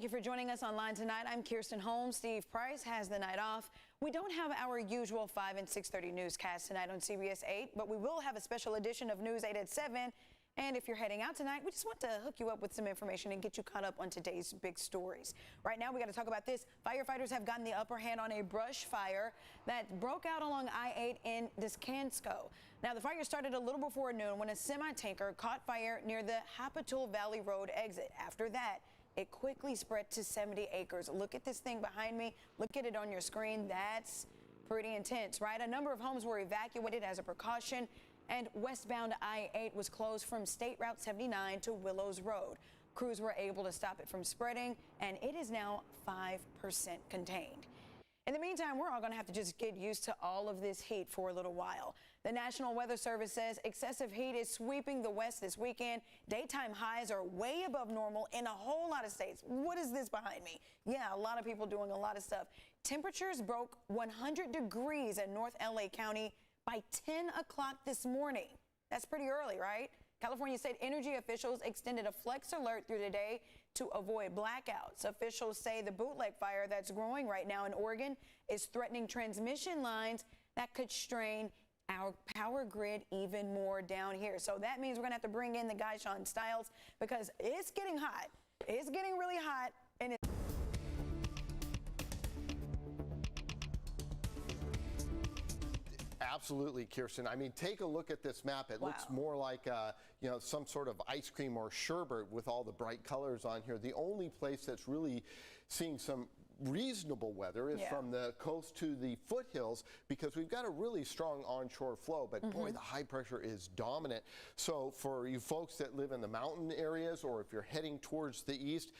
Thank you for joining us online tonight. I'm Kirsten Holmes. Steve Price has the night off. We don't have our usual 5 and 6:30 newscast tonight on CBS 8, but we will have a special edition of News 8 at 7. And if you're heading out tonight, we just want to hook you up with some information and get you caught up on today's big stories. Right now, we got to talk about this. Firefighters have gotten the upper hand on a brush fire that broke out along I-8 in DESCANSO. Now, the fire started a little before noon when a semi-tanker caught fire near the Hapatul Valley Road exit. After that, it quickly spread to 70 acres. Look at this thing behind me. Look at it on your screen. That's pretty intense, right? A number of homes were evacuated as a precaution, and westbound I-8 was closed from State Route 79 to Willows Road. Crews were able to stop it from spreading, and it is now 5% contained. In the meantime, we're all going to have to just get used to all of this heat for a little while. The National Weather Service says excessive heat is sweeping the West this weekend. Daytime highs are way above normal in a whole lot of states. What is this behind me? Yeah, a lot of people doing a lot of stuff. Temperatures broke 100 degrees in North LA County by 10 o'clock this morning. That's pretty early, right? California State Energy officials extended a flex alert through the day to avoid blackouts. Officials say the bootleg fire that's growing right now in Oregon is threatening transmission lines that could strain our power grid even more down here. So that means we're going to have to bring in the guy, Sean Stiles, because it's getting hot. It's getting really hot. And Absolutely, Kirsten. I mean, take a look at this map. It looks more like, some sort of ice cream or sherbet with all the bright colors on here. The only place that's really seeing some reasonable weather is from the coast to the foothills, because we've got a really strong onshore flow, but boy, the high pressure is dominant. So for you folks that live in the mountain areas, or if you're heading towards the east,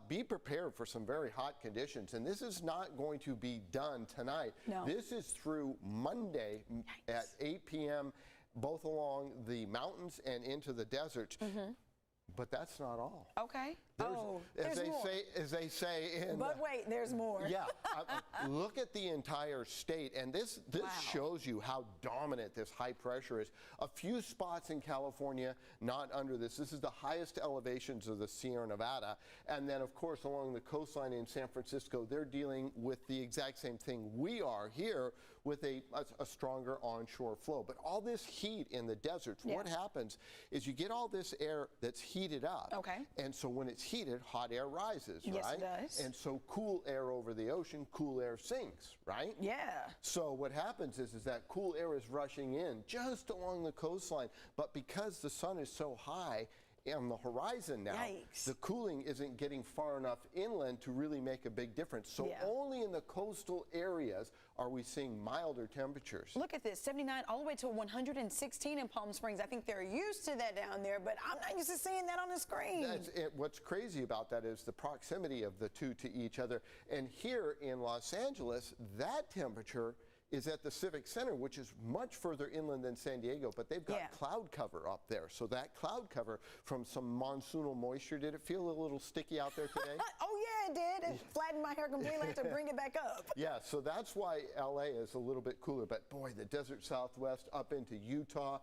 be prepared for some very hot conditions. And this is not going to be done tonight. No. This is through Monday at 8 p.m., both along the mountains and into the deserts. But that's not all. Okay. As they say in. But wait, there's more. Yeah. Look at the entire state, and this shows you how dominant this high pressure is. A few spots in California not under this. This is the highest elevations of the Sierra Nevada, and then of course along the coastline in San Francisco, they're dealing with the exact same thing we are here, with a stronger onshore flow. But all this heat in the deserts, what happens is you get all this air that's heated up. Okay. And so when it's heated, hot air rises, right? Yes, it does. And so cool air over the ocean, cool air sinks, right? Yeah. So what happens is that cool air is rushing in just along the coastline. But because the sun is so high on the horizon now, the cooling isn't getting far enough inland to really make a big difference. So only in the coastal areas are we seeing milder temperatures. Look at this, 79 all the way to 116 in Palm Springs. I think they're used to that down there, but I'm not used to seeing that on the screen. What's crazy about that is the proximity of the two to each other. And here in Los Angeles, that temperature is at the Civic Center, which is much further inland than San Diego, but they've got cloud cover up there. So that cloud cover from some monsoonal moisture, did it feel a little sticky out there today? Oh yeah, it did. It flattened my hair completely. I had to bring it back up. Yeah, so that's why LA is a little bit cooler. But boy, the desert Southwest up into Utah,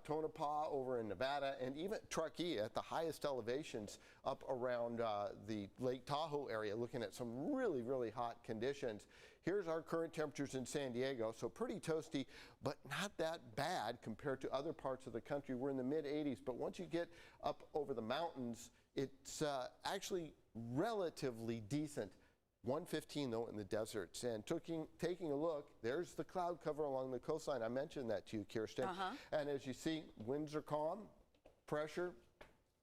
Tonopah over in Nevada, and even Truckee at the highest elevations up around the Lake Tahoe area, looking at some really, really hot conditions. Here's our current temperatures in San Diego, so pretty toasty, but not that bad compared to other parts of the country. We're in the mid-80s, but once you get up over the mountains, it's actually relatively decent. 115 though in the deserts. And taking a look, there's the cloud cover along the coastline. I mentioned that to you, Kirsten. And as you see, winds are calm, pressure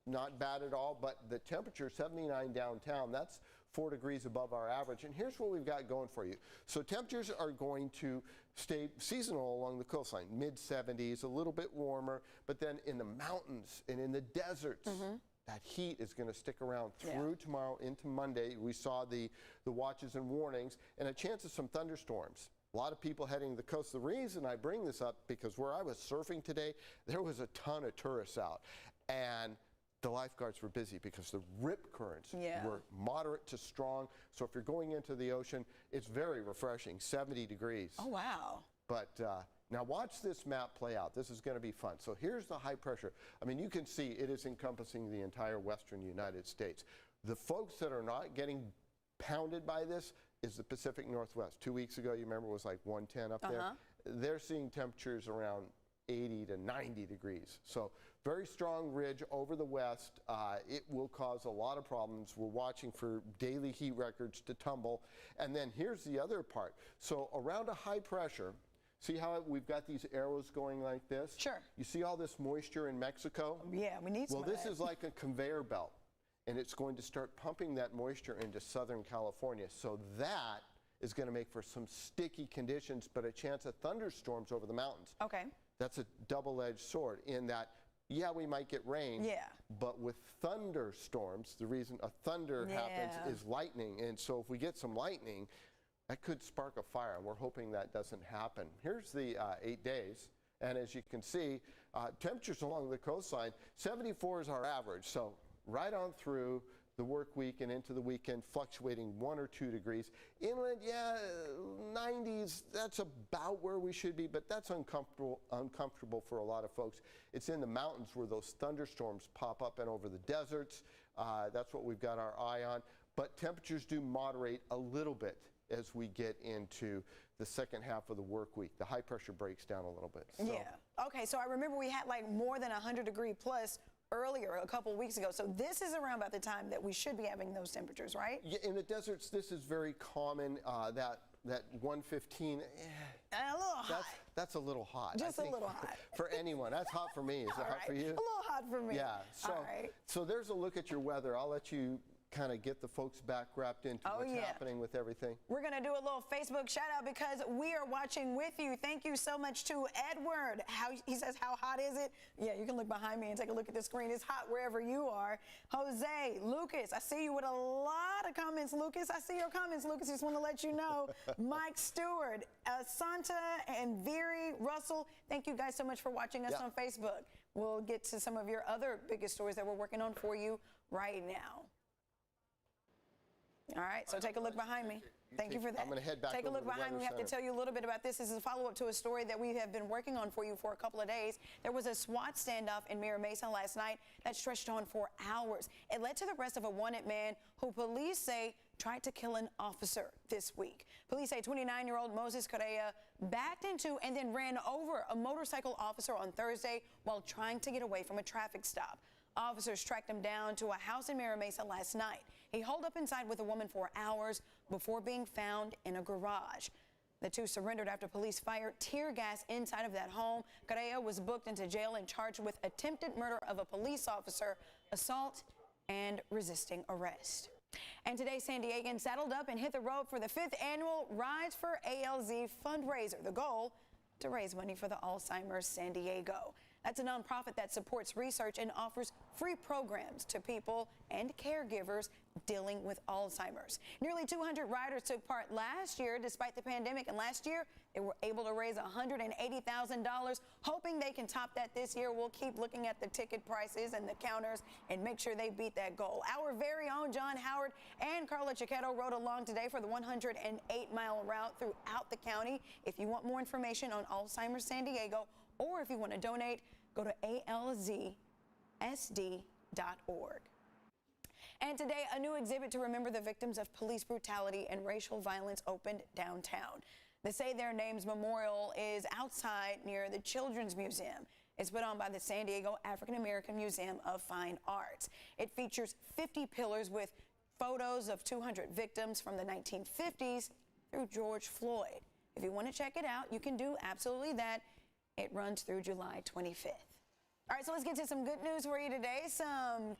not bad at all, but the temperature 79 downtown. That's 4 degrees above our average. And here's what we've got going for you. So temperatures are going to stay seasonal along the coastline, mid-70s, a little bit warmer, but then in the mountains and in the deserts, that heat is going to stick around through tomorrow into Monday. We saw the watches and warnings and a chance of some thunderstorms. A lot of people heading to the coast. The reason I bring this up, because where I was surfing today, there was a ton of tourists out. And the lifeguards were busy because the rip currents were moderate to strong. So if you're going into the ocean, it's very refreshing, 70 degrees. Oh, wow. But now watch this map play out. This is going to be fun. So here's the high pressure. I mean, you can see it is encompassing the entire western United States. The folks that are not getting pounded by this is the Pacific Northwest. 2 weeks ago, you remember, it was like 110 up there. They're seeing temperatures around 80 to 90 degrees. So very strong ridge over the west. It will cause a lot of problems. We're watching for daily heat records to tumble. And then here's the other part. So around a high pressure, see how we've got these arrows going like this? Sure. You see all this moisture in Mexico? Yeah, we need some of that. Well, this is like a conveyor belt, and it's going to start pumping that moisture into Southern California. So that is going to make for some sticky conditions, but a chance of thunderstorms over the mountains. Okay. That's a double-edged sword in that, yeah, we might get rain, but with thunderstorms, the reason a thunder happens is lightning. And so if we get some lightning, that could spark a fire, and we're hoping that doesn't happen. Here's the 8 days, and as you can see, temperatures along the coastline, 74 is our average, so right on through the work week and into the weekend, fluctuating 1 or 2 degrees. Inland, yeah, 90s, that's about where we should be, but that's uncomfortable for a lot of folks. It's in the mountains where those thunderstorms pop up and over the deserts. That's what we've got our eye on. But temperatures do moderate a little bit as we get into the second half of the work week. The high pressure breaks down a little bit. So. Yeah. Okay, so I remember we had like more than 100-degree plus earlier, a couple weeks ago. So this is around about the time that we should be having those temperatures, right? Yeah, in the deserts, this is very common. That 115, a little hot. That's a little hot. Just a little hot. For anyone. That's hot for me. Is it hot for you? A little hot for me. Yeah. So there's a look at your weather. I'll let you kind of get the folks back wrapped into what's happening with everything. We're going to do a little Facebook shout out because we are watching with you. Thank you so much to Edward. He says, how hot is it? Yeah, you can look behind me and take a look at the screen. It's hot wherever you are. Jose, Lucas, I see you with a lot of comments, Lucas. I see your comments, Lucas. Just want to let you know. Mike Stewart, Santa and Viri, Russell, thank you guys so much for watching us on Facebook. We'll get to some of your other biggest stories that we're working on for you right now. All right, so take a look behind me. Thank you for that. I'm going to head back. Take a look behind me. We have to tell you a little bit about this. This is a follow-up to a story that we have been working on for you for a couple of days. There was a SWAT standoff in Mira Mesa last night that stretched on for hours. It led to the arrest of a wanted man who police say tried to kill an officer this week. Police say 29-year-old Moses Correa backed into and then ran over a motorcycle officer on Thursday while trying to get away from a traffic stop. Officers tracked him down to a house in Mira Mesa last night. He holed up inside with a woman for hours before being found in a garage. The two surrendered after police fired tear gas inside of that home. Correa was booked into jail and charged with attempted murder of a police officer, assault, and resisting arrest. And today, San Diegans saddled up and hit the road for the 5th annual Rise for ALZ fundraiser. The goal, to raise money for the Alzheimer's San Diego. That's a nonprofit that supports research and offers free programs to people and caregivers dealing with Alzheimer's. Nearly 200 riders took part last year despite the pandemic, and last year they were able to raise $180,000, hoping they can top that this year. We'll keep looking at the ticket prices and the counters and make sure they beat that goal. Our very own John Howard and Carla Chiquetto rode along today for the 108-mile route throughout the county. If you want more information on Alzheimer's San Diego, or if you want to donate, go to alzsd.org. And today, a new exhibit to remember the victims of police brutality and racial violence opened downtown. The Say Their Names Memorial is outside near the Children's Museum. It's put on by the San Diego African American Museum of Fine Arts. It features 50 pillars with photos of 200 victims from the 1950s through George Floyd. If you want to check it out, you can do absolutely that. It runs through July 25th. All right, so let's get to some good news for you today. Some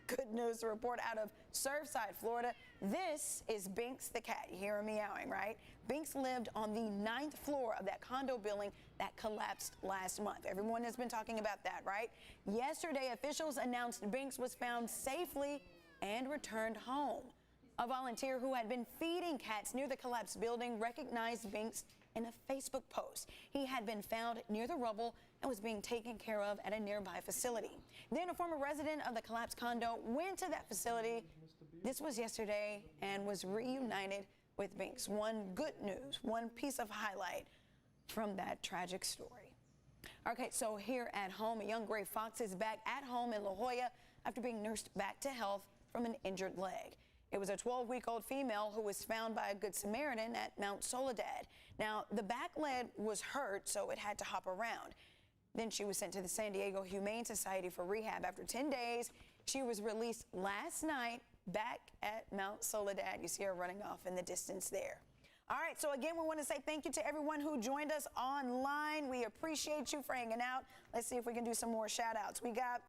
good news to report out of Surfside, Florida. This is Binks the cat. You hear him meowing, right? Binks lived on the 9th floor of that condo building that collapsed last month. Everyone has been talking about that, right? Yesterday, officials announced Binks was found safely and returned home. A volunteer who had been feeding cats near the collapsed building recognized Binks in a Facebook post. He had been found near the rubble and was being taken care of at a nearby facility. Then a former resident of the collapsed condo went to that facility. This was yesterday and was reunited with Binks. One good news, one piece of highlight from that tragic story. Okay, so here at home, a young gray fox is back at home in La Jolla after being nursed back to health from an injured leg. It was a 12-week-old female who was found by a Good Samaritan at Mount Soledad. Now, the back leg was hurt, so it had to hop around. Then she was sent to the San Diego Humane Society for rehab. After 10 days, she was released last night back at Mount Soledad. You see her running off in the distance there. All right, so again, we want to say thank you to everyone who joined us online. We appreciate you for hanging out. Let's see if we can do some more shout outs. We got